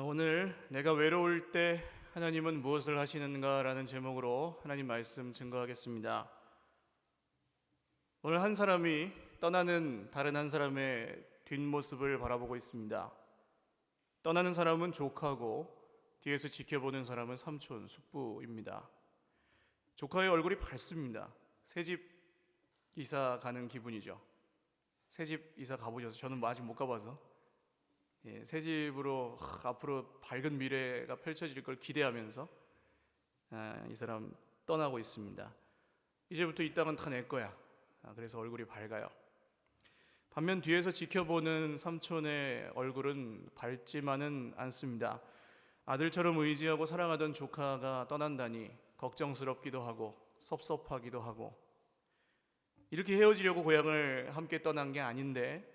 오늘 내가 외로울 때 하나님은 무엇을 하시는가라는 제목으로 하나님 말씀 증거하겠습니다. 오늘 한 사람이 떠나는 다른 한 사람의 뒷모습을 바라보고 있습니다. 떠나는 사람은 조카고 뒤에서 지켜보는 사람은 삼촌, 숙부입니다. 조카의 얼굴이 밝습니다. 새집 이사 가는 기분이죠. 새집 이사 가보셔서 저는 아직 못 가봐서 새 집으로 앞으로 밝은 미래가 펼쳐질 걸 기대하면서 이 사람 떠나고 있습니다. 이제부터 이 땅은 다 내 거야. 그래서 얼굴이 밝아요. 반면 뒤에서 지켜보는 삼촌의 얼굴은 밝지만은 않습니다. 아들처럼 의지하고 사랑하던 조카가 떠난다니 걱정스럽기도 하고 섭섭하기도 하고, 이렇게 헤어지려고 고향을 함께 떠난 게 아닌데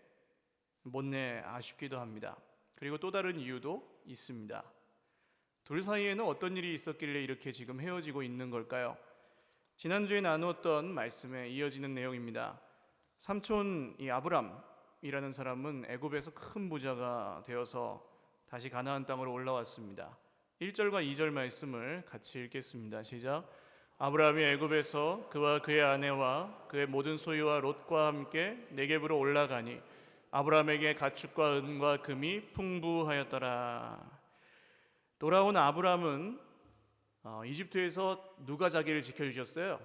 못내 아쉽기도 합니다. 그리고 또 다른 이유도 있습니다. 둘 사이에는 어떤 일이 있었길래 이렇게 지금 헤어지고 있는 걸까요? 지난주에 나누었던 말씀에 이어지는 내용입니다. 삼촌 이 아브람이라는 사람은 애굽에서 큰 부자가 되어서 다시 가나안 땅으로 올라왔습니다. 1절과 2절 말씀을 같이 읽겠습니다. 시작. 아브라함이 애굽에서 그와 그의 아내와 그의 모든 소유와 롯과 함께 네겝으로 올라가니 아브라함에게 가축과 은과 금이 풍부하였더라. 돌아온 아브라함은 이집트에서 누가 자기를 지켜주셨어요?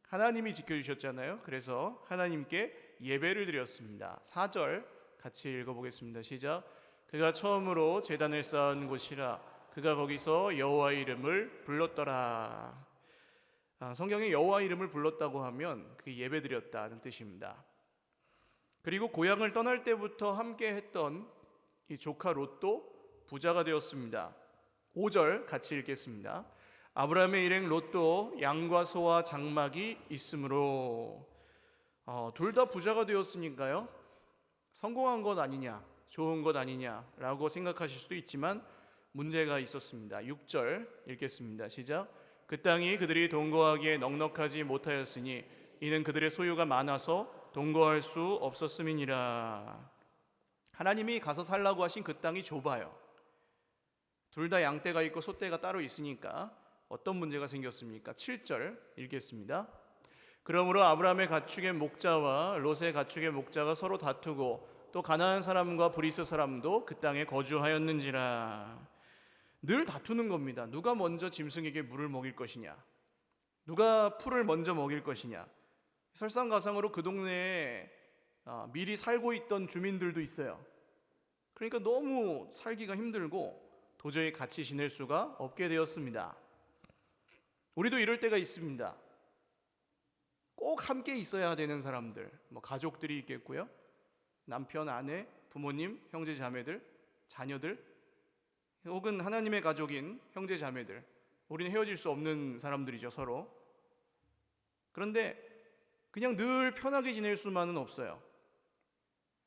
하나님이 지켜주셨잖아요. 그래서 하나님께 예배를 드렸습니다. 4절 같이 읽어보겠습니다. 시작. 그가 처음으로 제단을 쌓은 곳이라 그가 거기서 여호와의 이름을 불렀더라. 성경에 여호와 이름을 불렀다고 하면 그 예배 드렸다는 뜻입니다. 그리고 고향을 떠날 때부터 함께 했던 이 조카 롯도 부자가 되었습니다. 5절 같이 읽겠습니다. 아브라함의 일행 롯도 양과 소와 장막이 있으므로. 둘 다 부자가 되었으니까요, 성공한 것 아니냐, 좋은 것 아니냐라고 생각하실 수도 있지만 문제가 있었습니다. 6절 읽겠습니다. 시작. 그 땅이 그들이 동거하기에 넉넉하지 못하였으니 이는 그들의 소유가 많아서 동거할 수 없었음이니라. 하나님이 가서 살라고 하신 그 땅이 좁아요. 둘 다 양떼가 있고 소떼가 따로 있으니까 어떤 문제가 생겼습니까? 7절 읽겠습니다. 그러므로 아브라함의 가축의 목자와 롯의 가축의 목자가 서로 다투고 또 가나안 사람과 브리스 사람도 그 땅에 거주하였는지라. 늘 다투는 겁니다. 누가 먼저 짐승에게 물을 먹일 것이냐, 누가 풀을 먼저 먹일 것이냐. 설상가상으로 그 동네에 미리 살고 있던 주민들도 있어요. 그러니까 너무 살기가 힘들고 도저히 같이 지낼 수가 없게 되었습니다. 우리도 이럴 때가 있습니다. 꼭 함께 있어야 되는 사람들, 가족들이 있겠고요, 남편, 아내, 부모님, 형제, 자매들, 자녀들, 혹은 하나님의 가족인 형제, 자매들. 우리는 헤어질 수 없는 사람들이죠, 서로. 그런데 그냥 늘 편하게 지낼 수만은 없어요.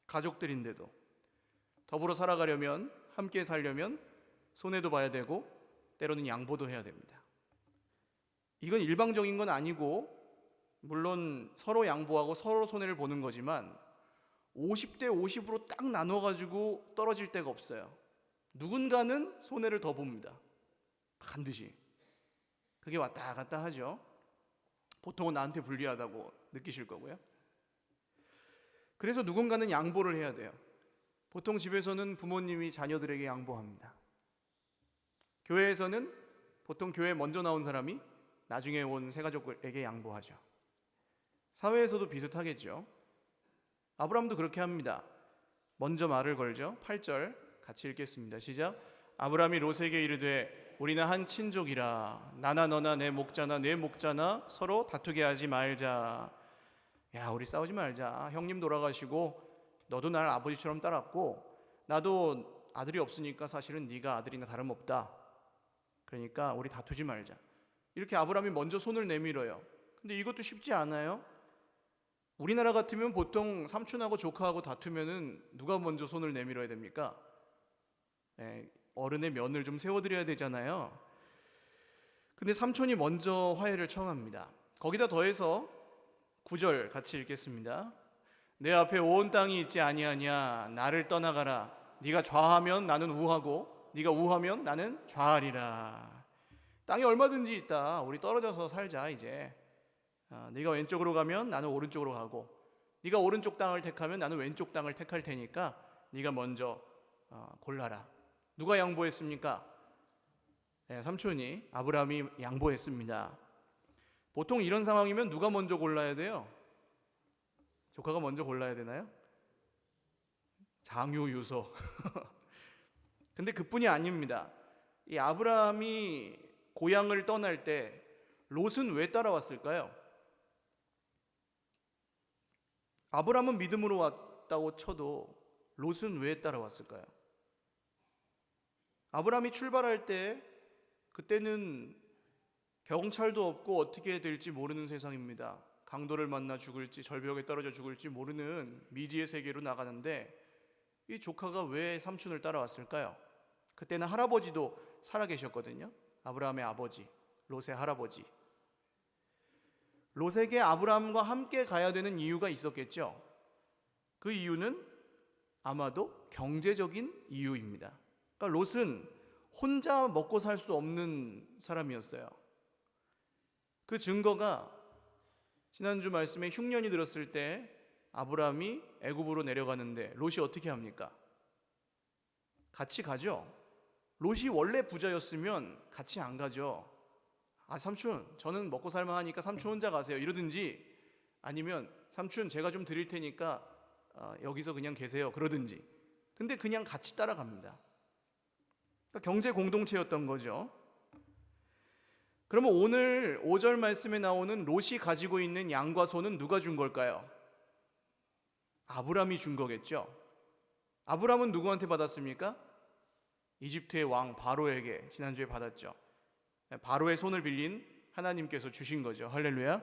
가족들인데도 더불어 살아가려면, 함께 살려면 손해도 봐야 되고 때로는 양보도 해야 됩니다. 이건 일방적인 건 아니고, 물론 서로 양보하고 서로 손해를 보는 거지만 50대 50으로 딱 나눠가지고 떨어질 데가 없어요. 누군가는 손해를 더 봅니다. 반드시. 그게 왔다 갔다 하죠. 보통은 나한테 불리하다고 느끼실 거고요. 그래서 누군가는 양보를 해야 돼요. 보통 집에서는 부모님이 자녀들에게 양보합니다. 교회에서는 보통 교회 먼저 나온 사람이 나중에 온 새가족에게 양보하죠. 사회에서도 비슷하겠죠. 아브라함도 그렇게 합니다. 먼저 말을 걸죠. 8절 같이 읽겠습니다. 시작. 아브라함이 롯에게 이르되 우리는 한 친족이라 나나 너나 내 목자나 내 목자나 서로 다투게 하지 말자. 야, 우리 싸우지 말자. 형님 돌아가시고 너도 날 아버지처럼 따랐고 나도 아들이 없으니까 사실은 네가 아들이나 다름없다. 그러니까 우리 다투지 말자. 이렇게 아브라함이 먼저 손을 내밀어요. 근데 이것도 쉽지 않아요. 우리나라 같으면 보통 삼촌하고 조카하고 다투면은 누가 먼저 손을 내밀어야 됩니까? 어른의 면을 좀 세워드려야 되잖아요. 근데 삼촌이 먼저 화해를 청합니다. 거기다 더해서 9절 같이 읽겠습니다. 내 앞에 온 땅이 있지 아니하냐. 나를 떠나가라. 네가 좌하면 나는 우하고 네가 우하면 나는 좌하리라. 땅이 얼마든지 있다. 우리 떨어져서 살자 이제. 네가 왼쪽으로 가면 나는 오른쪽으로 가고, 네가 오른쪽 땅을 택하면 나는 왼쪽 땅을 택할 테니까 네가 먼저 골라라. 누가 양보했습니까? 네, 삼촌이, 아브라함이 양보했습니다. 보통 이런 상황이면 누가 먼저 골라야 돼요? 조카가 먼저 골라야 되나요? 장유유소. 근데 그뿐이 아닙니다. 이 아브라함이 고향을 떠날 때 롯은 왜 따라왔을까요? 아브라함은 믿음으로 왔다고 쳐도 롯은 왜 따라왔을까요? 아브라함이 출발할 때 그때는 경찰도 없고 어떻게 될지 모르는 세상입니다. 강도를 만나 죽을지 절벽에 떨어져 죽을지 모르는 미지의 세계로 나가는데 이 조카가 왜 삼촌을 따라왔을까요? 그때는 할아버지도 살아계셨거든요. 아브라함의 아버지, 롯의 할아버지. 롯에게 아브라함과 함께 가야 되는 이유가 있었겠죠. 그 이유는 아마도 경제적인 이유입니다. 그러니까 롯은 혼자 먹고 살 수 없는 사람이었어요. 그 증거가 지난주 말씀에 흉년이 들었을 때 아브라함이 애굽으로 내려가는데 롯이 어떻게 합니까? 같이 가죠. 롯이 원래 부자였으면 같이 안 가죠. 삼촌, 저는 먹고 살만 하니까 삼촌 혼자 가세요 이러든지, 아니면 삼촌 제가 좀 드릴 테니까 여기서 그냥 계세요 그러든지. 근데 그냥 같이 따라갑니다. 그러니까 경제 공동체였던 거죠. 그러면 오늘 5절 말씀에 나오는 롯이 가지고 있는 양과 소는 누가 준 걸까요? 아브라함이 준 거겠죠. 아브라함은 누구한테 받았습니까? 이집트의 왕 바로에게 지난주에 받았죠. 바로의 손을 빌린 하나님께서 주신 거죠. 할렐루야.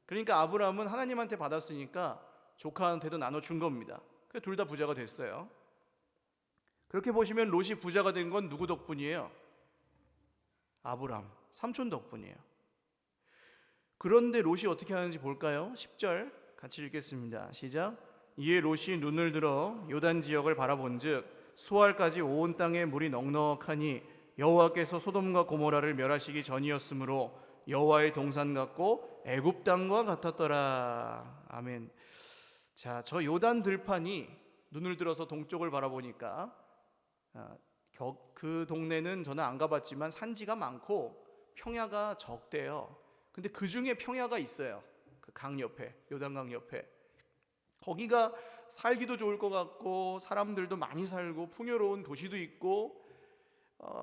그러니까 아브라함은 하나님한테 받았으니까 조카한테도 나눠준 겁니다. 그래서 둘 다 부자가 됐어요. 그렇게 보시면 롯이 부자가 된 건 누구 덕분이에요? 아브라함, 삼촌 덕분이에요. 그런데 롯이 어떻게 하는지 볼까요? 10절 같이 읽겠습니다. 시작. 이에 롯이 눈을 들어 요단 지역을 바라본즉 수알까지 온 땅에 물이 넉넉하니 여호와께서 소돔과 고모라를 멸하시기 전이었으므로 여호와의 동산 같고 애굽 땅과 같았더라. 아멘. 자, 저 요단 들판이 눈을 들어서 동쪽을 바라보니까 그 동네는 저는 안 가봤지만 산지가 많고 평야가 적대요. 근데 그 중에 평야가 있어요. 그 강 옆에, 요단강 옆에. 거기가 살기도 좋을 것 같고 사람들도 많이 살고 풍요로운 도시도 있고,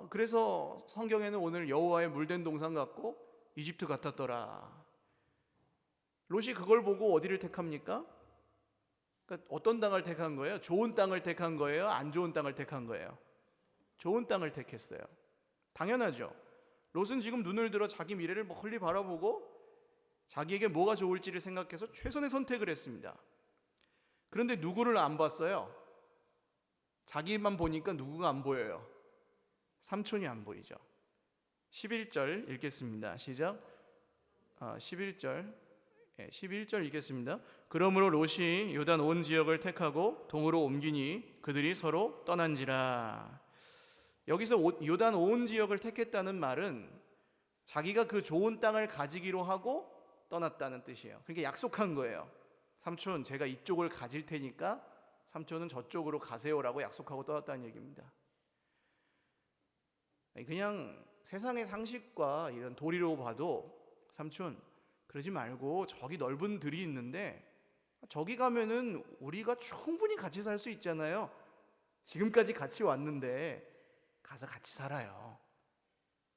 그래서 성경에는 오늘 여호와의 물된 동산 같고 이집트 같았더라. 롯이 그걸 보고 어디를 택합니까? 그러니까 어떤 땅을 택한 거예요? 좋은 땅을 택한 거예요? 안 좋은 땅을 택한 거예요? 좋은 땅을 택했어요. 당연하죠. 롯은 지금 눈을 들어 자기 미래를 멀리 바라보고 자기에게 뭐가 좋을지를 생각해서 최선의 선택을 했습니다. 그런데 누구를 안 봤어요? 자기만 보니까 누구가 안 보여요? 삼촌이 안 보이죠. 11절 읽겠습니다. 시작. 11절 읽겠습니다. 그러므로 롯이 요단 온 지역을 택하고 동으로 옮기니 그들이 서로 떠난지라. 여기서 요단 온 지역을 택했다는 말은 자기가 그 좋은 땅을 가지기로 하고 떠났다는 뜻이에요. 그러니까 약속한 거예요. 삼촌, 제가 이쪽을 가질 테니까 삼촌은 저쪽으로 가세요라고 약속하고 떠났다는 얘기입니다. 그냥 세상의 상식과 이런 도리로 봐도 삼촌, 그러지 말고 저기 넓은 들이 있는데 저기 가면은 우리가 충분히 같이 살 수 있잖아요. 지금까지 같이 왔는데 가서 같이 살아요.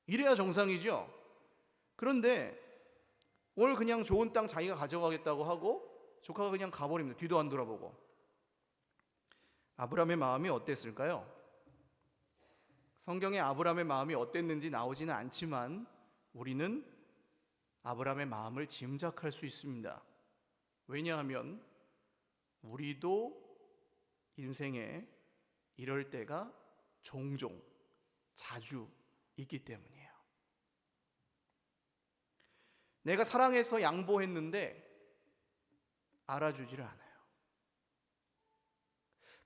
이래야 정상이죠. 그런데 오늘 그냥 좋은 땅 자기가 가져가겠다고 하고 조카가 그냥 가버립니다. 뒤도 안 돌아보고. 아브라함의 마음이 어땠을까요? 성경에 아브라함의 마음이 어땠는지 나오지는 않지만 우리는 아브라함의 마음을 짐작할 수 있습니다. 왜냐하면 우리도 인생에 이럴 때가 종종 자주 있기 때문이에요. 내가 사랑해서 양보했는데 알아주지를 않아요.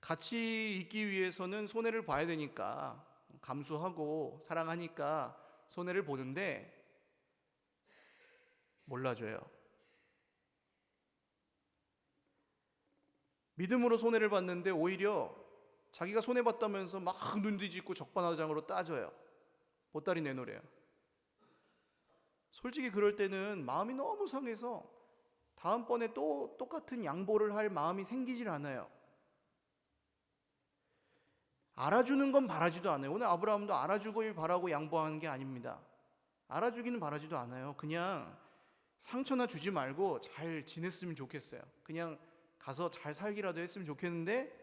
같이 있기 위해서는 손해를 봐야 되니까 감수하고 사랑하니까 손해를 보는데 몰라줘요. 믿음으로 손해를 봤는데 오히려 자기가 손해봤다면서 막 눈 뒤집고 적반하장으로 따져요. 보따리 내놓으래요. 솔직히 그럴 때는 마음이 너무 상해서 다음번에 또 똑같은 양보를 할 마음이 생기질 않아요. 알아주는 건 바라지도 않아요. 오늘 아브라함도 알아주길 바라고 양보하는 게 아닙니다. 알아주기는 바라지도 않아요. 그냥 상처나 주지 말고 잘 지냈으면 좋겠어요. 그냥 가서 잘 살기라도 했으면 좋겠는데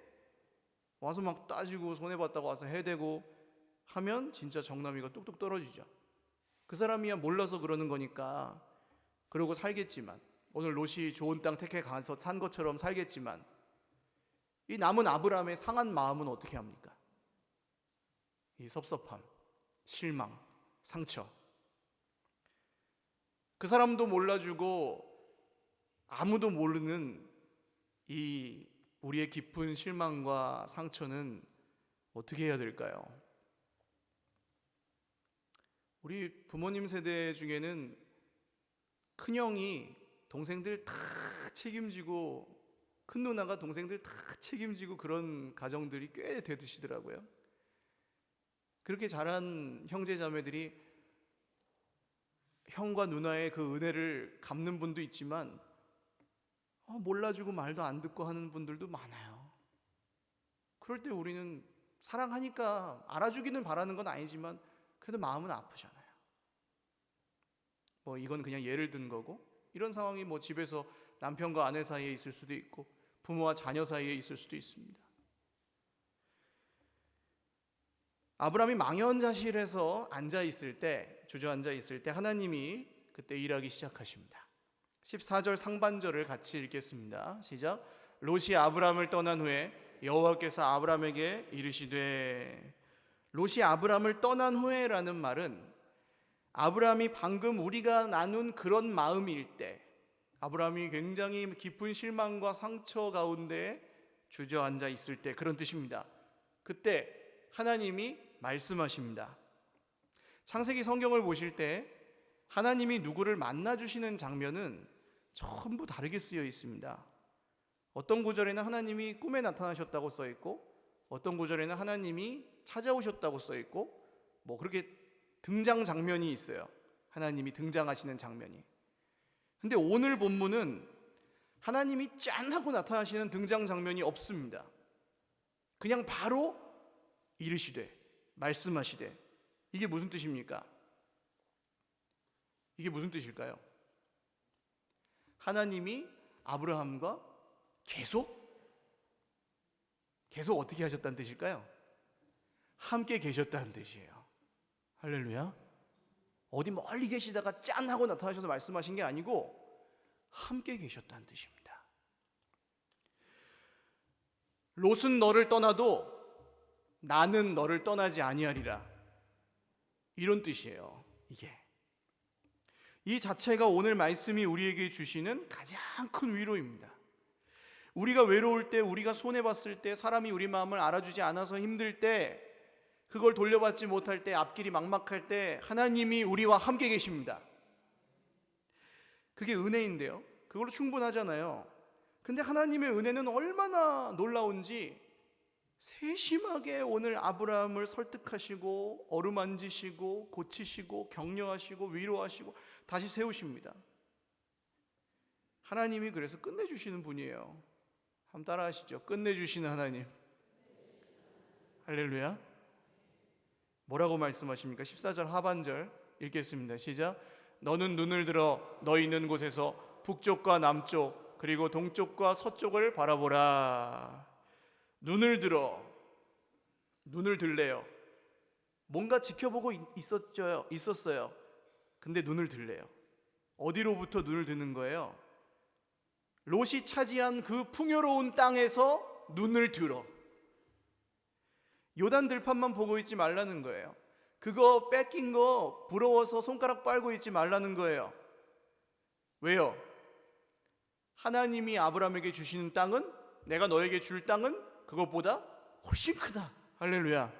와서 막 따지고 손해봤다고 와서 해대고 하면 진짜 정남이가 뚝뚝 떨어지죠. 그 사람이야 몰라서 그러는 거니까 그러고 살겠지만, 오늘 롯이 좋은 땅 택해 가서 산 것처럼 살겠지만, 이 남은 아브라함의 상한 마음은 어떻게 합니까? 이 섭섭함, 실망, 상처. 그 사람도 몰라주고 아무도 모르는 이 우리의 깊은 실망과 상처는 어떻게 해야 될까요? 우리 부모님 세대 중에는 큰형이 동생들 다 책임지고 큰 누나가 동생들 다 책임지고 그런 가정들이 꽤 되시더라고요. 그렇게 자란 형제 자매들이 형과 누나의 그 은혜를 갚는 분도 있지만 몰라주고 말도 안 듣고 하는 분들도 많아요. 그럴 때 우리는 사랑하니까 알아주기는 바라는 건 아니지만 그래도 마음은 아프잖아요. 이건 그냥 예를 든 거고, 이런 상황이 집에서 남편과 아내 사이에 있을 수도 있고 부모와 자녀 사이에 있을 수도 있습니다. 아브라함이 망연자실해서 주저앉아 있을 때 하나님이 그때 일하기 시작하십니다. 14절 상반절을 같이 읽겠습니다. 시작. 롯이 아브라함을 떠난 후에 여호와께서 아브라함에게 이르시되. 롯이 아브라함을 떠난 후에라는 말은 아브라함이 방금 우리가 나눈 그런 마음일 때, 아브라함이 굉장히 깊은 실망과 상처 가운데 주저앉아 있을 때 그런 뜻입니다. 그때 하나님이 말씀하십니다. 창세기 성경을 보실 때 하나님이 누구를 만나주시는 장면은 전부 다르게 쓰여 있습니다. 어떤 구절에는 하나님이 꿈에 나타나셨다고 써 있고, 어떤 구절에는 하나님이 찾아오셨다고 써 있고, 그렇게 등장 장면이 있어요. 하나님이 등장하시는 장면이. 근데 오늘 본문은 하나님이 짠 하고 나타나시는 등장 장면이 없습니다. 그냥 바로 이르시되, 말씀하시되. 이게 무슨 뜻입니까? 이게 무슨 뜻일까요? 하나님이 아브라함과 계속 어떻게 하셨다는 뜻일까요? 함께 계셨다는 뜻이에요. 할렐루야. 어디 멀리 계시다가 짠 하고 나타나셔서 말씀하신 게 아니고 함께 계셨다는 뜻입니다. 롯은 너를 떠나도 나는 너를 떠나지 아니하리라, 이런 뜻이에요. 이 자체가 오늘 말씀이 우리에게 주시는 가장 큰 위로입니다. 우리가 외로울 때, 우리가 손해봤을 때, 사람이 우리 마음을 알아주지 않아서 힘들 때, 그걸 돌려받지 못할 때, 앞길이 막막할 때 하나님이 우리와 함께 계십니다. 그게 은혜인데요, 그걸로 충분하잖아요. 근데 하나님의 은혜는 얼마나 놀라운지 세심하게 오늘 아브라함을 설득하시고 어루만지시고 고치시고 격려하시고 위로하시고 다시 세우십니다. 하나님이 그래서 끝내주시는 분이에요. 한번 따라 하시죠. 끝내주시는 하나님. 할렐루야. 뭐라고 말씀하십니까? 14절 하반절 읽겠습니다. 시작. 너는 눈을 들어 너 있는 곳에서 북쪽과 남쪽 그리고 동쪽과 서쪽을 바라보라. 눈을 들래요. 뭔가 지켜보고 있었어요. 근데 눈을 들래요. 어디로부터 눈을 드는 거예요? 롯이 차지한 그 풍요로운 땅에서 눈을 들어. 요단 들판만 보고 있지 말라는 거예요. 그거 뺏긴 거 부러워서 손가락 빨고 있지 말라는 거예요. 왜요? 하나님이 아브라함에게 주시는 땅은, 내가 너에게 줄 땅은 그것보다 훨씬 크다. 할렐루야.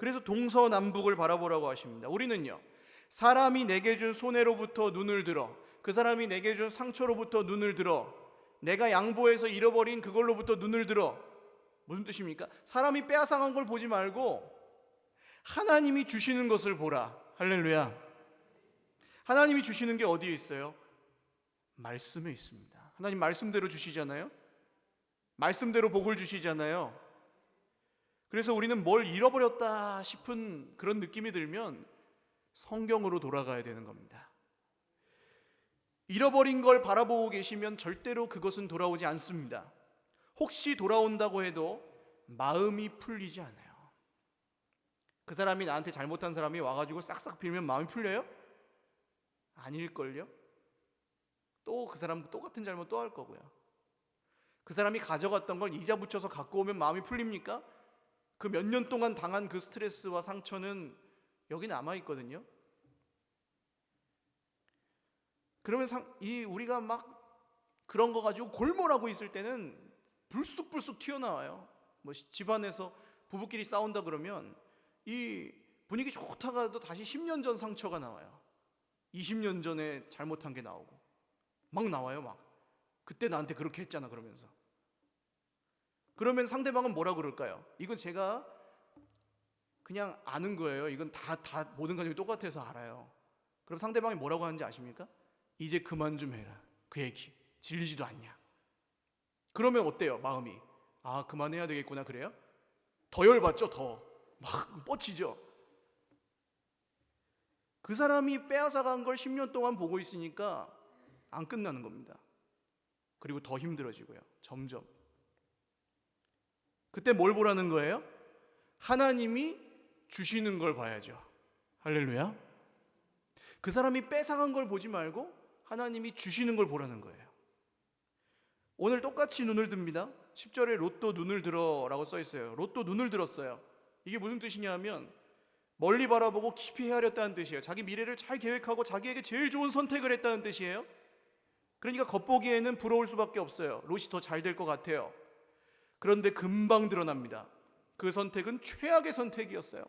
그래서 동서남북을 바라보라고 하십니다. 우리는요, 사람이 내게 준 손해로부터 눈을 들어, 그 사람이 내게 준 상처로부터 눈을 들어, 내가 양보해서 잃어버린 그걸로부터 눈을 들어. 무슨 뜻입니까? 사람이 빼앗아간 걸 보지 말고 하나님이 주시는 것을 보라. 할렐루야. 하나님이 주시는 게 어디에 있어요? 말씀에 있습니다. 하나님 말씀대로 주시잖아요. 말씀대로 복을 주시잖아요. 그래서 우리는 뭘 잃어버렸다 싶은 그런 느낌이 들면 성경으로 돌아가야 되는 겁니다. 잃어버린 걸 바라보고 계시면 절대로 그것은 돌아오지 않습니다. 혹시 돌아온다고 해도 마음이 풀리지 않아요. 그 사람이 나한테 잘못한 사람이 와가지고 싹싹 빌면 마음이 풀려요? 아닐걸요? 또 그 사람 똑같은 잘못 또 할 거고요. 그 사람이 가져갔던 걸 이자 붙여서 갖고 오면 마음이 풀립니까? 그 몇 년 동안 당한 그 스트레스와 상처는 여기 남아있거든요. 그러면 우리가 막 그런 거 가지고 골몰하고 있을 때는 불쑥불쑥 튀어나와요. 뭐 집안에서 부부끼리 싸운다 그러면 이 분위기 좋다가도 다시 10년 전 상처가 나와요. 20년 전에 잘못한 게 나오고 막 나와요. 막 그때 나한테 그렇게 했잖아 그러면서. 그러면 상대방은 뭐라 그럴까요? 이건 제가 그냥 아는 거예요. 이건 다 모든 가정이 똑같아서 알아요. 그럼 상대방이 뭐라고 하는지 아십니까? 이제 그만 좀 해라. 그 얘기 질리지도 않냐. 그러면 어때요? 마음이 그만해야 되겠구나. 그래요? 더 열받죠. 더 막 뻗치죠. 그 사람이 빼앗아간 걸 10년 동안 보고 있으니까 안 끝나는 겁니다. 그리고 더 힘들어지고요. 점점. 그때 뭘 보라는 거예요? 하나님이 주시는 걸 봐야죠. 할렐루야. 그 사람이 뺏어간 걸 보지 말고 하나님이 주시는 걸 보라는 거예요. 오늘 똑같이 눈을 듭니다. 10절에 로또 눈을 들어 라고 써 있어요. 로또 눈을 들었어요. 이게 무슨 뜻이냐 하면 멀리 바라보고 깊이 헤아렸다는 뜻이에요. 자기 미래를 잘 계획하고 자기에게 제일 좋은 선택을 했다는 뜻이에요. 그러니까 겉보기에는 부러울 수밖에 없어요. 롯이 더 잘 될 것 같아요. 그런데 금방 드러납니다. 그 선택은 최악의 선택이었어요.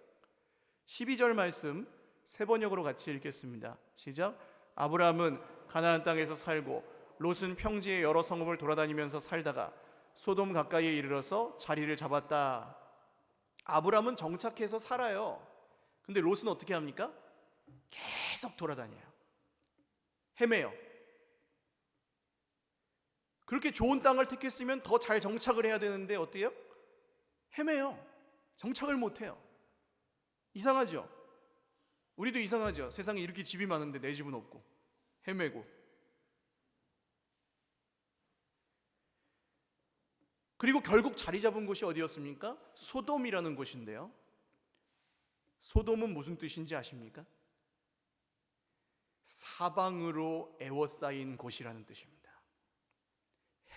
12절 말씀 세 번역으로 같이 읽겠습니다. 시작. 아브라함은 가나안 땅에서 살고 롯은 평지의 여러 성읍을 돌아다니면서 살다가 소돔 가까이에 이르러서 자리를 잡았다. 아브라함은 정착해서 살아요. 근데 롯은 어떻게 합니까? 계속 돌아다녀요. 헤매요. 그렇게 좋은 땅을 택했으면 더 잘 정착을 해야 되는데 어때요? 헤매요. 정착을 못해요. 이상하죠? 우리도 이상하죠? 세상에 이렇게 집이 많은데 내 집은 없고 헤매고. 그리고 결국 자리 잡은 곳이 어디였습니까? 소돔이라는 곳인데요. 소돔은 무슨 뜻인지 아십니까? 사방으로 에워싸인 곳이라는 뜻입니다.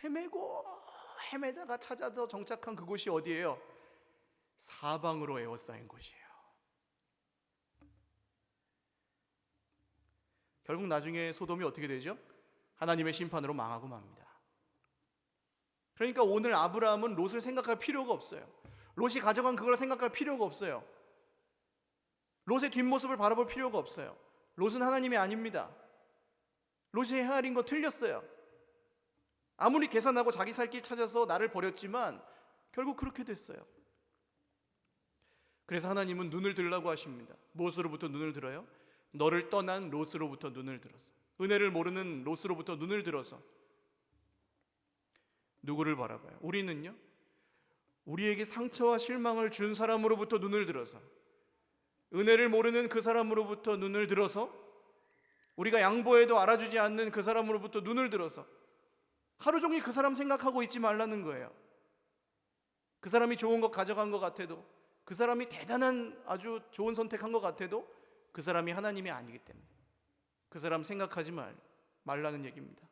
헤매고 헤매다가 찾아서 정착한 그곳이 어디예요? 사방으로 에워싸인 곳이에요. 결국 나중에 소돔이 어떻게 되죠? 하나님의 심판으로 망하고 맙니다. 그러니까 오늘 아브라함은 롯을 생각할 필요가 없어요. 롯이 가져간 그걸 생각할 필요가 없어요. 롯의 뒷모습을 바라볼 필요가 없어요. 롯은 하나님이 아닙니다. 롯이 헤아린 거 틀렸어요. 아무리 계산하고 자기 살 길 찾아서 나를 버렸지만 결국 그렇게 됐어요. 그래서 하나님은 눈을 들라고 하십니다. 무엇으로부터 눈을 들어요? 너를 떠난 롯으로부터 눈을 들어서, 은혜를 모르는 롯으로부터 눈을 들어서 누구를 바라봐요? 우리는요, 우리에게 상처와 실망을 준 사람으로부터 눈을 들어서, 은혜를 모르는 그 사람으로부터 눈을 들어서, 우리가 양보해도 알아주지 않는 그 사람으로부터 눈을 들어서 하루 종일 그 사람 생각하고 있지 말라는 거예요. 그 사람이 좋은 것 가져간 것 같아도, 그 사람이 대단한 아주 좋은 선택한 것 같아도 그 사람이 하나님이 아니기 때문에 그 사람 생각하지 말라는 얘기입니다.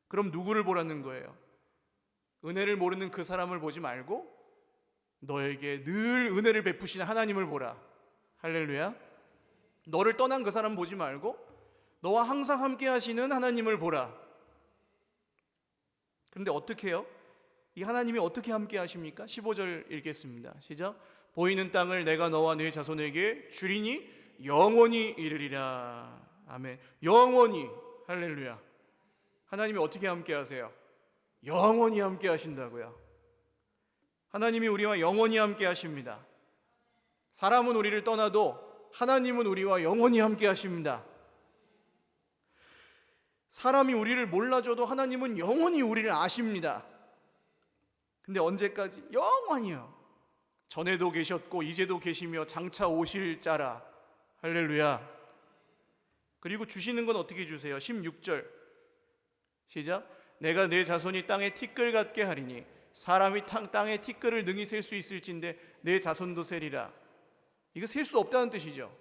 그럼 누구를 보라는 거예요? 은혜를 모르는 그 사람을 보지 말고 너에게 늘 은혜를 베푸시는 하나님을 보라. 할렐루야. 너를 떠난 그 사람 보지 말고 너와 항상 함께 하시는 하나님을 보라. 그런데 어떻게 해요? 이 하나님이 어떻게 함께 하십니까? 15절 읽겠습니다. 시작. 보이는 땅을 내가 너와 네 자손에게 주리니 영원히 이르리라. 아멘. 영원히. 할렐루야. 하나님이 어떻게 함께 하세요? 영원히 함께 하신다고요. 하나님이 우리와 영원히 함께 하십니다. 사람은 우리를 떠나도 하나님은 우리와 영원히 함께 하십니다. 사람이 우리를 몰라줘도 하나님은 영원히 우리를 아십니다. 근데 언제까지? 영원히요. 전에도 계셨고 이제도 계시며 장차 오실 자라. 할렐루야. 그리고 주시는 건 어떻게 주세요? 16절 시작. 내가 내 자손이 땅에 티끌 같게 하리니 사람이 땅에 티끌을 능히 셀 수 있을진데 내 자손도 세리라. 이거 셀 수 없다는 뜻이죠.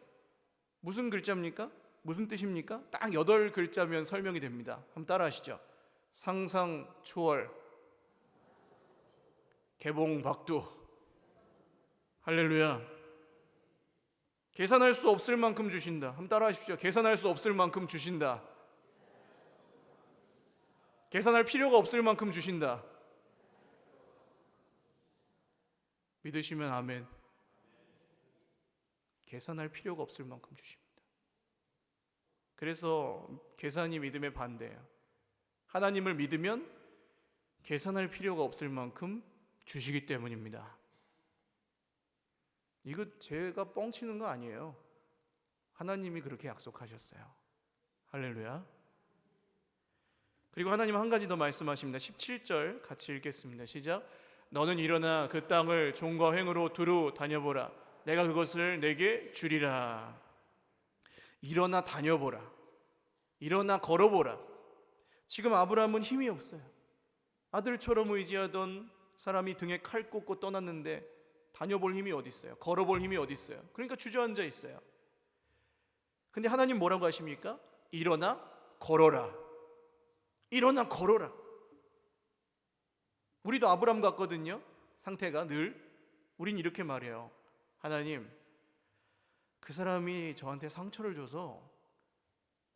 무슨 글자입니까? 무슨 뜻입니까? 딱 8글자면 설명이 됩니다. 한번 따라 하시죠. 상상 초월 개봉박두. 할렐루야. 계산할 수 없을 만큼 주신다. 한번 따라 하십시오. 계산할 수 없을 만큼 주신다. 계산할 필요가 없을 만큼 주신다. 믿으시면 아멘. 계산할 필요가 없을 만큼 주십니다. 그래서 계산이 믿음의 반대예요. 하나님을 믿으면 계산할 필요가 없을 만큼 주시기 때문입니다. 이거 제가 뻥치는 거 아니에요. 하나님이 그렇게 약속하셨어요. 할렐루야. 그리고 하나님 한 가지 더 말씀하십니다. 17절 같이 읽겠습니다. 시작. 너는 일어나 그 땅을 종과 횡으로 두루 다녀보라. 내가 그것을 내게 주리라. 일어나 다녀보라. 일어나 걸어보라. 지금 아브라함은 힘이 없어요. 아들처럼 의지하던 사람이 등에 칼 꽂고 떠났는데 다녀볼 힘이 어디 있어요? 걸어볼 힘이 어디 있어요? 그러니까 주저앉아 있어요. 근데 하나님 뭐라고 하십니까? 일어나 걸어라. 일어나 걸어라. 우리도 아브라함 같거든요. 상태가 늘 우린 이렇게 말해요. 하나님, 그 사람이 저한테 상처를 줘서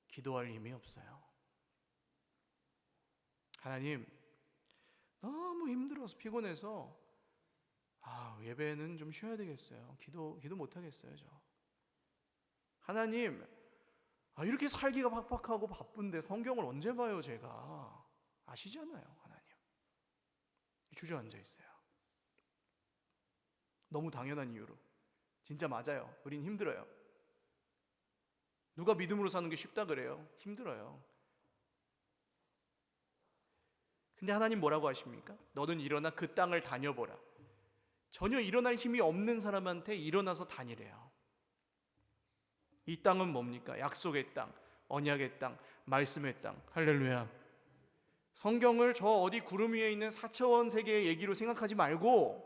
기도할 힘이 없어요. 하나님, 너무 힘들어서 피곤해서 예배는 좀 쉬어야 되겠어요. 기도 못 하겠어요, 저. 하나님, 이렇게 살기가 팍팍하고 바쁜데 성경을 언제 봐요, 제가. 아시잖아요, 하나님. 주저앉아 있어요. 너무 당연한 이유로. 진짜 맞아요. 우린 힘들어요. 누가 믿음으로 사는 게 쉽다 그래요? 힘들어요. 근데 하나님 뭐라고 하십니까? 너는 일어나 그 땅을 다녀보라. 전혀 일어날 힘이 없는 사람한테 일어나서 다니래요. 이 땅은 뭡니까? 약속의 땅, 언약의 땅, 말씀의 땅. 할렐루야. 성경을 저 어디 구름 위에 있는 4차원 세계의 얘기로 생각하지 말고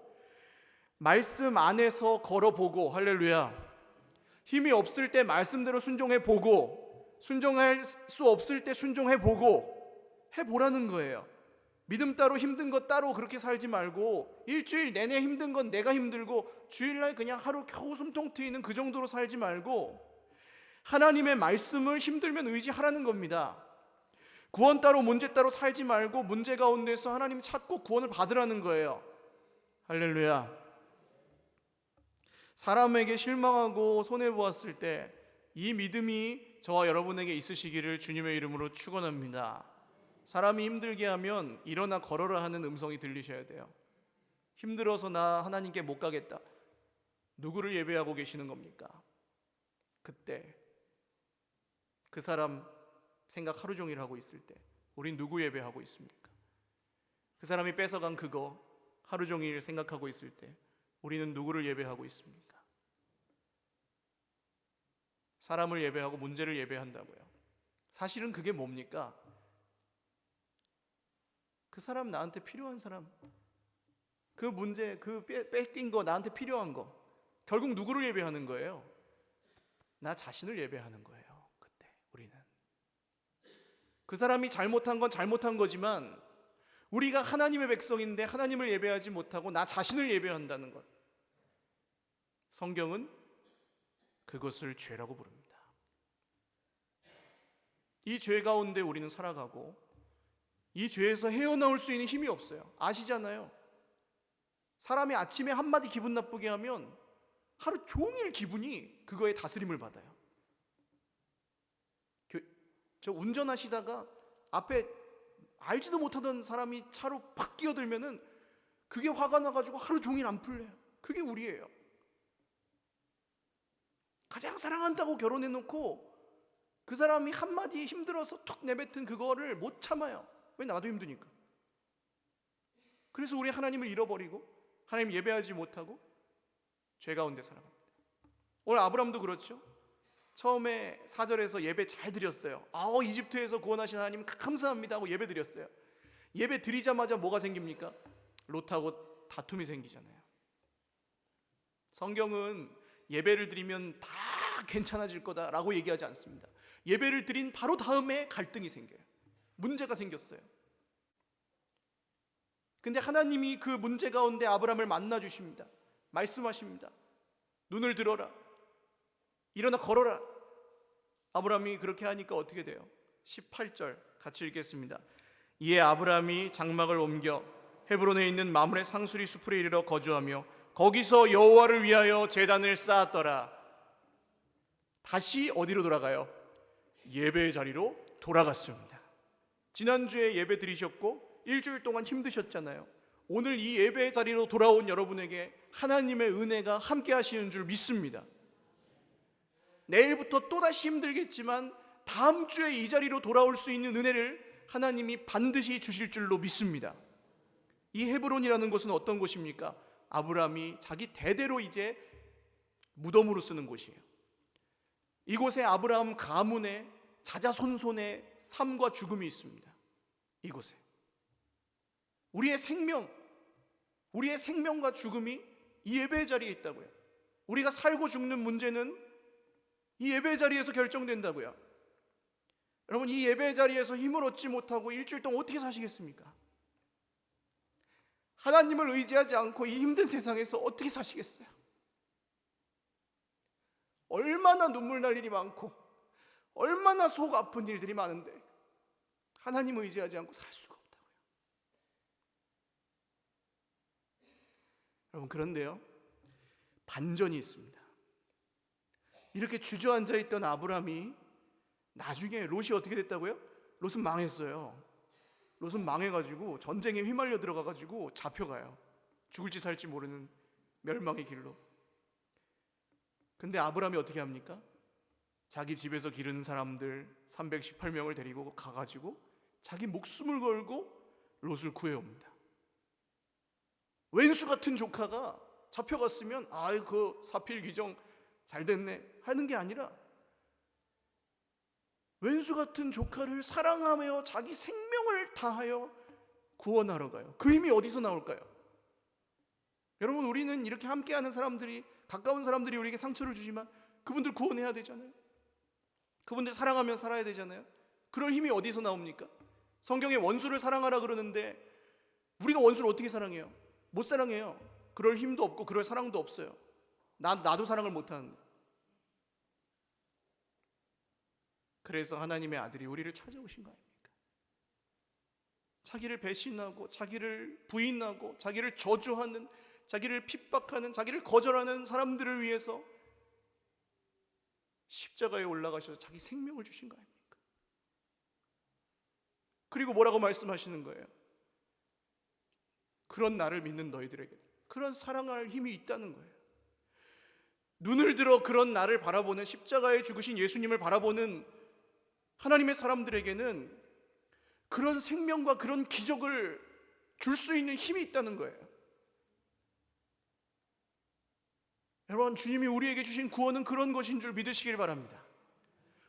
말씀 안에서 걸어보고, 할렐루야. 힘이 없을 때 말씀대로 순종해보고, 순종할 수 없을 때 순종해보고 해보라는 거예요. 믿음 따로 힘든 것 따로 그렇게 살지 말고 일주일 내내 힘든 건 내가 힘들고 주일날 그냥 하루 겨우 숨통 트이는 그 정도로 살지 말고 하나님의 말씀을 힘들면 의지하라는 겁니다. 구원 따로 문제 따로 살지 말고 문제 가운데서 하나님 찾고 구원을 받으라는 거예요. 할렐루야. 사람에게 실망하고 손해보았을 때 이 믿음이 저와 여러분에게 있으시기를 주님의 이름으로 축원합니다. 사람이 힘들게 하면 일어나 걸어라 하는 음성이 들리셔야 돼요. 힘들어서 나 하나님께 못 가겠다. 누구를 예배하고 계시는 겁니까? 그때 그 사람 생각 하루 종일 하고 있을 때 우린 누구 예배하고 있습니까? 그 사람이 뺏어간 그거 하루 종일 생각하고 있을 때 우리는 누구를 예배하고 있습니까? 사람을 예배하고 문제를 예배한다고요. 사실은 그게 뭡니까? 그 사람, 나한테 필요한 사람, 그 문제, 그 뺏긴 거, 나한테 필요한 거, 결국 누구를 예배하는 거예요? 나 자신을 예배하는 거예요. 그때 우리는 그 사람이 잘못한 건 잘못한 거지만 우리가 하나님의 백성인데 하나님을 예배하지 못하고 나 자신을 예배한다는 것, 성경은 그것을 죄라고 부릅니다. 이 죄 가운데 우리는 살아가고 이 죄에서 헤어나올 수 있는 힘이 없어요. 아시잖아요. 사람이 아침에 한마디 기분 나쁘게 하면 하루 종일 기분이 그거에 다스림을 받아요. 저 운전하시다가 앞에 알지도 못하던 사람이 차로 팍 끼어들면은 그게 화가 나가지고 하루 종일 안 풀려요. 그게 우리예요. 가장 사랑한다고 결혼해놓고 그 사람이 한마디 힘들어서 툭 내뱉은 그거를 못 참아요. 왜? 나도 힘드니까. 그래서 우리 하나님을 잃어버리고 하나님 예배하지 못하고 죄 가운데 살아갑니다. 오늘 아브라함도 그렇죠. 처음에 4절에서 예배 잘 드렸어요. 이집트에서 구원하신 하나님 감사합니다 하고 예배 드렸어요. 예배 드리자마자 뭐가 생깁니까? 롯하고 다툼이 생기잖아요. 성경은 예배를 드리면 다 괜찮아질 거다라고 얘기하지 않습니다. 예배를 드린 바로 다음에 갈등이 생겨요. 문제가 생겼어요. 근데 하나님이 그 문제 가운데 아브라함을 만나 주십니다. 말씀하십니다. 눈을 들어라. 일어나 걸어라. 아브라함이 그렇게 하니까 어떻게 돼요? 18절 같이 읽겠습니다. 이에 아브라함이 장막을 옮겨 헤브론에 있는 마므레 상수리 숲으로 이르러 거주하며 거기서 여호와를 위하여 제단을 쌓았더라. 다시 어디로 돌아가요? 예배의 자리로 돌아갔습니다. 지난주에 예배 드리셨고 일주일 동안 힘드셨잖아요. 오늘 이 예배의 자리로 돌아온 여러분에게 하나님의 은혜가 함께 하시는 줄 믿습니다. 내일부터 또다시 힘들겠지만 다음 주에 이 자리로 돌아올 수 있는 은혜를 하나님이 반드시 주실 줄로 믿습니다. 이 헤브론이라는 곳은 어떤 곳입니까? 아브라함이 자기 대대로 이제 무덤으로 쓰는 곳이에요. 이곳에 아브라함 가문의 자자손손의 삶과 죽음이 있습니다. 이곳에 우리의 생명과 죽음이 이 예배의 자리에 있다고요. 우리가 살고 죽는 문제는 이 예배의 자리에서 결정된다고요. 여러분, 이 예배의 자리에서 힘을 얻지 못하고 일주일 동안 어떻게 사시겠습니까? 하나님을 의지하지 않고 이 힘든 세상에서 어떻게 사시겠어요? 얼마나 눈물 날 일이 많고 얼마나 속 아픈 일들이 많은데 하나님을 의지하지 않고 살 수가 없다고요. 여러분, 그런데요, 반전이 있습니다. 이렇게 주저앉아 있던 아브라함이 나중에 롯이 어떻게 됐다고요? 롯은 망했어요. 롯은 망해가지고 전쟁에 휘말려 들어가가지고 잡혀가요. 죽을지 살지 모르는 멸망의 길로. 근데 아브라함이 어떻게 합니까? 자기 집에서 기르는 사람들 318명을 데리고 가가지고 자기 목숨을 걸고 롯을 구해옵니다. 왼수 같은 조카가 잡혀갔으면 그 사필 귀정 잘 됐네 하는 게 아니라 왼수 같은 조카를 사랑하며 자기 생명을 다하여 구원하러 가요. 그 힘이 어디서 나올까요? 여러분, 우리는 이렇게 함께하는 사람들이, 가까운 사람들이 우리에게 상처를 주지만 그분들 구원해야 되잖아요. 그분들 사랑하며 살아야 되잖아요. 그럴 힘이 어디서 나옵니까? 성경에 원수를 사랑하라 그러는데 우리가 원수를 어떻게 사랑해요? 못 사랑해요. 그럴 힘도 없고 그럴 사랑도 없어요. 나도 사랑을 못하는데. 그래서 하나님의 아들이 우리를 찾아오신 거 아닙니까? 자기를 배신하고 자기를 부인하고 자기를 저주하는, 자기를 핍박하는, 자기를 거절하는 사람들을 위해서 십자가에 올라가셔서 자기 생명을 주신 거 아닙니까? 그리고 뭐라고 말씀하시는 거예요? 그런 나를 믿는 너희들에게 그런 사랑할 힘이 있다는 거예요. 눈을 들어 그런 나를 바라보는, 십자가에 죽으신 예수님을 바라보는 하나님의 사람들에게는 그런 생명과 그런 기적을 줄 수 있는 힘이 있다는 거예요. 여러분, 주님이 우리에게 주신 구원은 그런 것인 줄 믿으시길 바랍니다.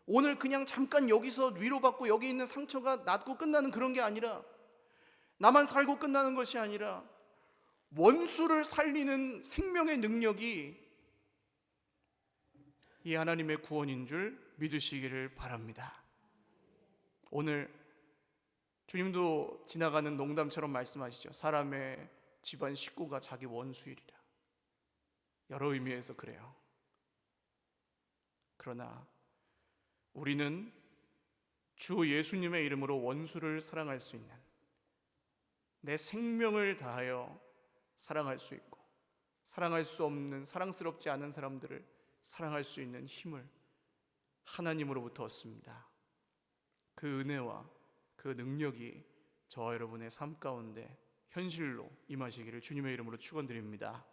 오늘 그냥 잠깐 여기서 위로받고 여기 있는 상처가 낫고 끝나는 그런 게 아니라, 나만 살고 끝나는 것이 아니라 원수를 살리는 생명의 능력이 이 하나님의 구원인 줄 믿으시기를 바랍니다. 오늘 주님도 지나가는 농담처럼 말씀하시죠. 사람의 집안 식구가 자기 원수이리라. 여러 의미에서 그래요. 그러나 우리는 주 예수님의 이름으로 원수를 사랑할 수 있는, 내 생명을 다하여 사랑할 수 있고 사랑할 수 없는, 사랑스럽지 않은 사람들을 사랑할 수 있는 힘을 하나님으로부터 얻습니다. 그 은혜와 그 능력이 저와 여러분의 삶 가운데 현실로 임하시기를 주님의 이름으로 축원드립니다.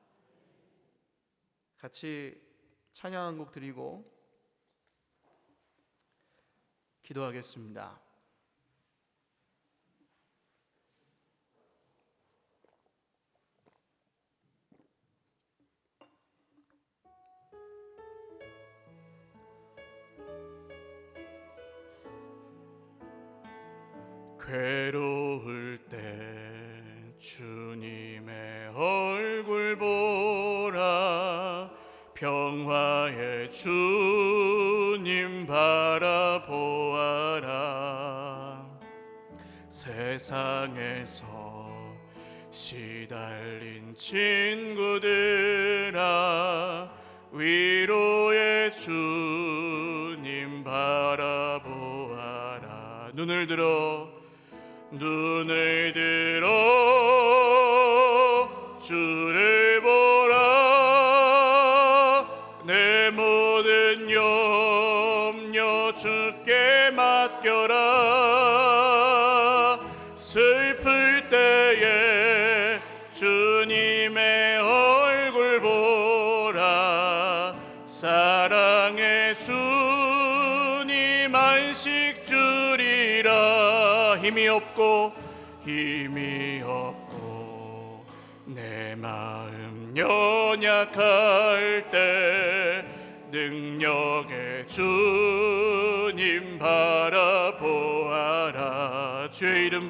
같이 찬양 한 곡 드리고 기도하겠습니다. 괴로울 때 주님의 얼굴 보라, 평화의 주님 바라보아라. 세상에서 시달린 친구들아, 위로의 주님 바라보아라. 눈을 들어 주를 보라. 내 모든 염려 주께 맡겨라. 슬플 때에 주님의 얼굴 보라. 사랑의 주님 안식 주리라. 힘이 없고 내 마음 연약할 때 능력의 주님 바라보아라. 주의 이름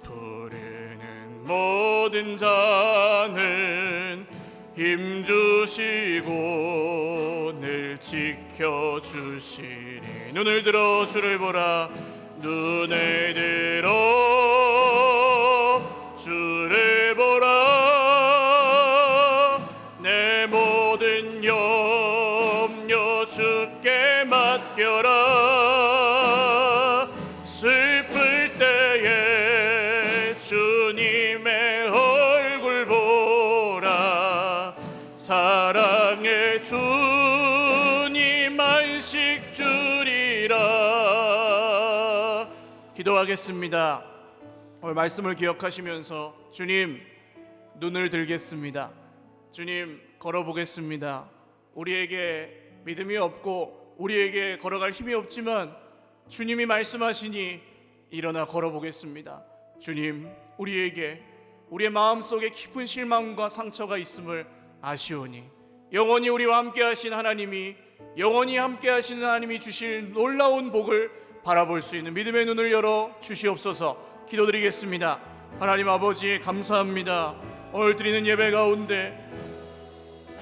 부르는 모든 자는 힘주시고 늘 지켜주시리. 눈을 들어 주를 보라. 눈을 들어 주를 보라. 내 모든 염려 주께 맡겨라. 슬플 때에 주님의 얼굴 보라. 사랑의 주님 안식 주리라. 기도하겠습니다. 오늘 말씀을 기억하시면서 주님, 눈을 들겠습니다. 주님, 걸어보겠습니다. 우리에게 믿음이 없고 우리에게 걸어갈 힘이 없지만 주님이 말씀하시니 일어나 걸어보겠습니다. 주님, 우리에게 우리의 마음속에 깊은 실망과 상처가 있음을 아시오니 영원히 우리와 함께 하신 하나님이, 영원히 함께 하시는 하나님이 주실 놀라운 복을 바라볼 수 있는 믿음의 눈을 열어 주시옵소서. 기도드리겠습니다. 하나님 아버지, 감사합니다. 오늘 드리는 예배 가운데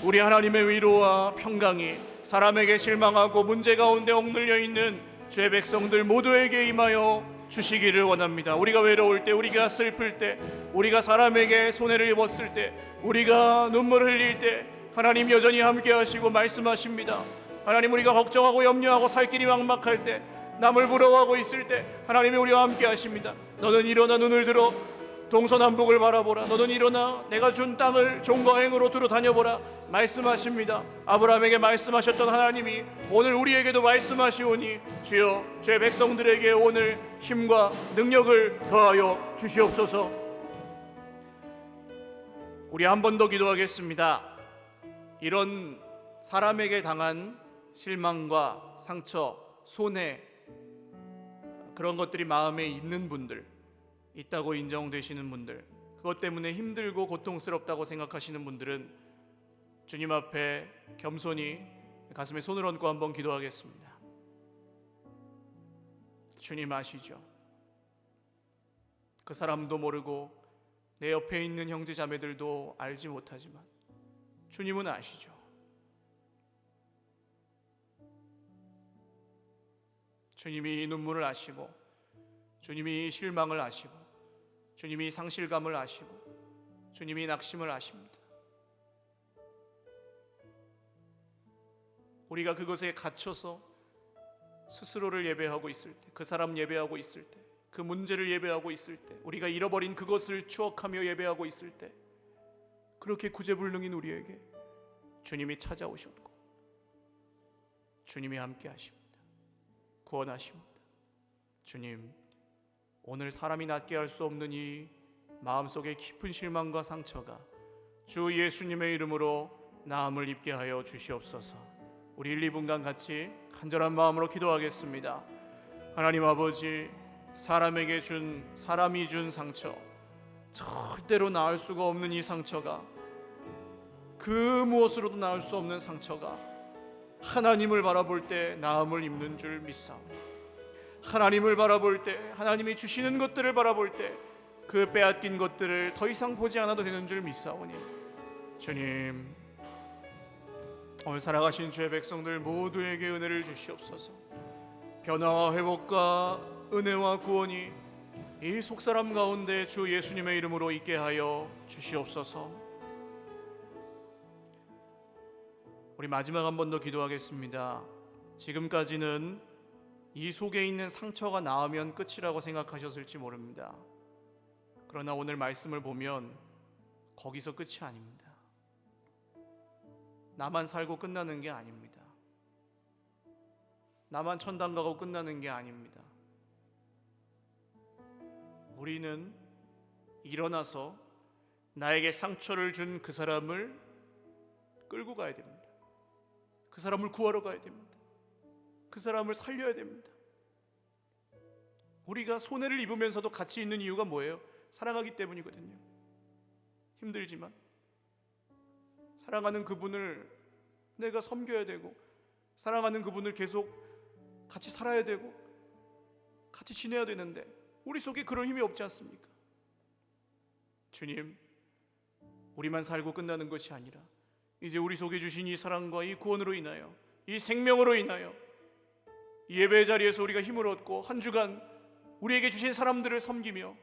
우리 하나님의 위로와 평강이 사람에게 실망하고 문제 가운데 억눌려 있는 주의 백성들 모두에게 임하여 주시기를 원합니다. 우리가 외로울 때, 우리가 슬플 때, 우리가 사람에게 손해를 입었을 때, 우리가 눈물을 흘릴 때 하나님 여전히 함께 하시고 말씀하십니다. 하나님, 우리가 걱정하고 염려하고 살 길이 막막할 때, 남을 부러워하고 있을 때 하나님이 우리와 함께 하십니다. 너는 일어나 눈을 들어 동서남북을 바라보라. 너는 일어나 내가 준 땅을 종과 행으로 두루 다녀보라 말씀하십니다. 아브라함에게 말씀하셨던 하나님이 오늘 우리에게도 말씀하시오니 주여, 죄 백성들에게 오늘 힘과 능력을 더하여 주시옵소서. 우리 한 번 더 기도하겠습니다. 이런 사람에게 당한 실망과 상처, 손해, 그런 것들이 마음에 있는 분들, 있다고 인정되시는 분들, 그것 때문에 힘들고 고통스럽다고 생각하시는 분들은 주님 앞에 겸손히 가슴에 손을 얹고 한번 기도하겠습니다. 주님 아시죠? 그 사람도 모르고 내 옆에 있는 형제 자매들도 알지 못하지만 주님은 아시죠? 주님이 이 눈물을 아시고, 주님이 실망을 아시고, 주님이 상실감을 아시고, 주님이 낙심을 아십니다. 우리가 그것에 갇혀서 스스로를 예배하고 있을 때, 그 사람 예배하고 있을 때, 그 문제를 예배하고 있을 때, 우리가 잃어버린 그것을 추억하며 예배하고 있을 때, 그렇게 구제불능인 우리에게 주님이 찾아오셨고 주님이 함께 하십니다. 구원하십니다. 주님, 오늘 사람이 낫게 할 수 없는 이 마음속의 깊은 실망과 상처가 주 예수님의 이름으로 나음을 입게 하여 주시옵소서. 우리 1, 2분간 같이 간절한 마음으로 기도하겠습니다. 하나님 아버지, 사람이 준 상처, 절대로 나을 수가 없는 이 상처가, 그 무엇으로도 나을 수 없는 상처가 하나님을 바라볼 때 나음을 입는 줄 믿사오니, 하나님을 바라볼 때, 하나님이 주시는 것들을 바라볼 때 그 빼앗긴 것들을 더 이상 보지 않아도 되는 줄 믿사오니, 주님, 오늘 살아가신 주의 백성들 모두에게 은혜를 주시옵소서. 변화와 회복과 은혜와 구원이 이 속사람 가운데 주 예수님의 이름으로 있게 하여 주시옵소서. 우리 마지막 한 번 더 기도하겠습니다. 지금까지는 이 속에 있는 상처가 나으면 끝이라고 생각하셨을지 모릅니다. 그러나 오늘 말씀을 보면 거기서 끝이 아닙니다. 나만 살고 끝나는 게 아닙니다. 나만 천당 가고 끝나는 게 아닙니다. 우리는 일어나서 나에게 상처를 준 그 사람을 끌고 가야 됩니다. 그 사람을 구하러 가야 됩니다. 그 사람을 살려야 됩니다. 우리가 손해를 입으면서도 같이 있는 이유가 뭐예요? 사랑하기 때문이거든요. 힘들지만 사랑하는 그분을 내가 섬겨야 되고, 사랑하는 그분을 계속 같이 살아야 되고 같이 지내야 되는데 우리 속에 그런 힘이 없지 않습니까? 주님, 우리만 살고 끝나는 것이 아니라 이제 우리 속에 주신 이 사랑과 이 구원으로 인하여, 이 생명으로 인하여 이 예배 자리에서 우리가 힘을 얻고 한 주간 우리에게 주신 사람들을 섬기며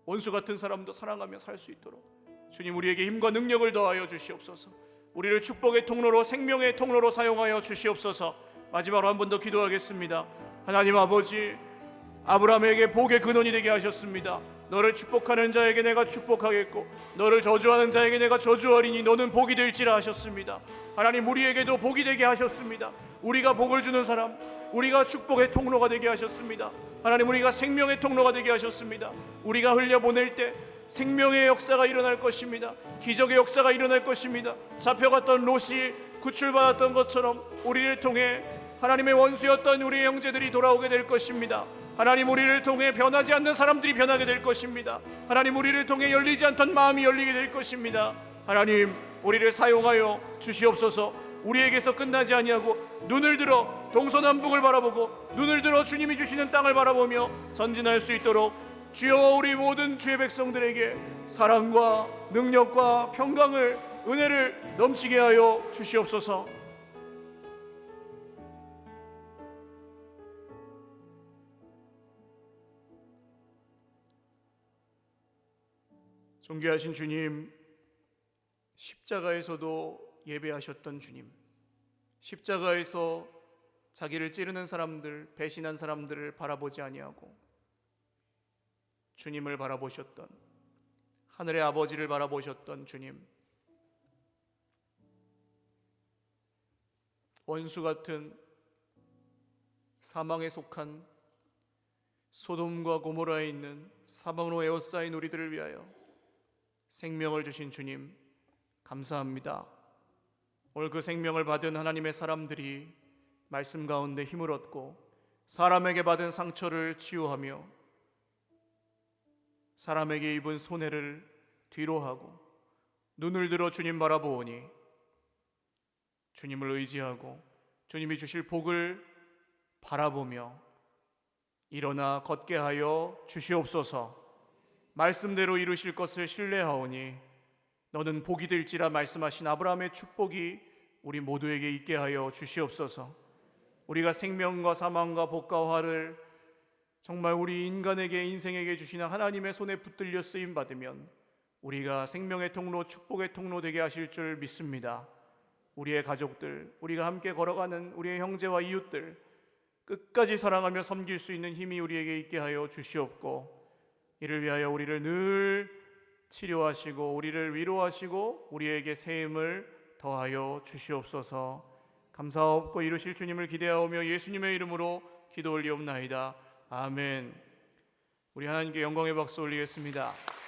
원수 같은 사람도 사랑하며 살 수 있도록 주님, 우리에게 힘과 능력을 더하여 주시옵소서. 우리를 축복의 통로로, 생명의 통로로 사용하여 주시옵소서. 마지막으로 한 번 더 기도하겠습니다. 하나님 아버지, 아브라함에게 복의 근원이 되게 하셨습니다. 너를 축복하는 자에게 내가 축복하겠고 너를 저주하는 자에게 내가 저주하리니 너는 복이 될지라 하셨습니다. 하나님, 우리에게도 복이 되게 하셨습니다. 우리가 복을 주는 사람, 우리가 축복의 통로가 되게 하셨습니다. 하나님, 우리가 생명의 통로가 되게 하셨습니다. 우리가 흘려보낼 때 생명의 역사가 일어날 것입니다. 기적의 역사가 일어날 것입니다. 잡혀갔던 롯이 구출받았던 것처럼 우리를 통해 하나님의 원수였던 우리의 형제들이 돌아오게 될 것입니다. 하나님, 우리를 통해 변하지 않는 사람들이 변하게 될 것입니다. 하나님, 우리를 통해 열리지 않던 마음이 열리게 될 것입니다. 하나님, 우리를 사용하여 주시옵소서. 우리에게서 끝나지 아니하고 눈을 들어 동서남북을 바라보고 눈을 들어 주님이 주시는 땅을 바라보며 전진할 수 있도록 주여, 우리 모든 주의 백성들에게 사랑과 능력과 평강을, 은혜를 넘치게 하여 주시옵소서. 존귀하신 주님, 십자가에서도 예배하셨던 주님, 십자가에서 자기를 찌르는 사람들, 배신한 사람들을 바라보지 아니하고 주님을 바라보셨던, 하늘의 아버지를 바라보셨던 주님, 원수 같은 사망에 속한 소돔과 고모라에 있는 사망으로 에워싸인 우리들을 위하여 생명을 주신 주님, 감사합니다. 오늘 그 생명을 받은 하나님의 사람들이 말씀 가운데 힘을 얻고 사람에게 받은 상처를 치유하며 사람에게 입은 손해를 뒤로하고 눈을 들어 주님 바라보오니 주님을 의지하고 주님이 주실 복을 바라보며 일어나 걷게 하여 주시옵소서. 말씀대로 이루실 것을 신뢰하오니 너는 복이 될지라 말씀하신 아브라함의 축복이 우리 모두에게 있게 하여 주시옵소서. 우리가 생명과 사망과 복과 화를 정말 우리 인간에게, 인생에게 주시는 하나님의 손에 붙들려 쓰임 받으면 우리가 생명의 통로, 축복의 통로 되게 하실 줄 믿습니다. 우리의 가족들, 우리가 함께 걸어가는 우리의 형제와 이웃들, 끝까지 사랑하며 섬길 수 있는 힘이 우리에게 있게 하여 주시옵고, 이를 위하여 우리를 늘 치료하시고 우리를 위로하시고 우리에게 새 힘을 더하여 주시옵소서. 감사하옵고 이루실 주님을 기대하오며 예수님의 이름으로 기도 올리옵나이다. 아멘. 우리 하나님께 영광의 박수 올리겠습니다.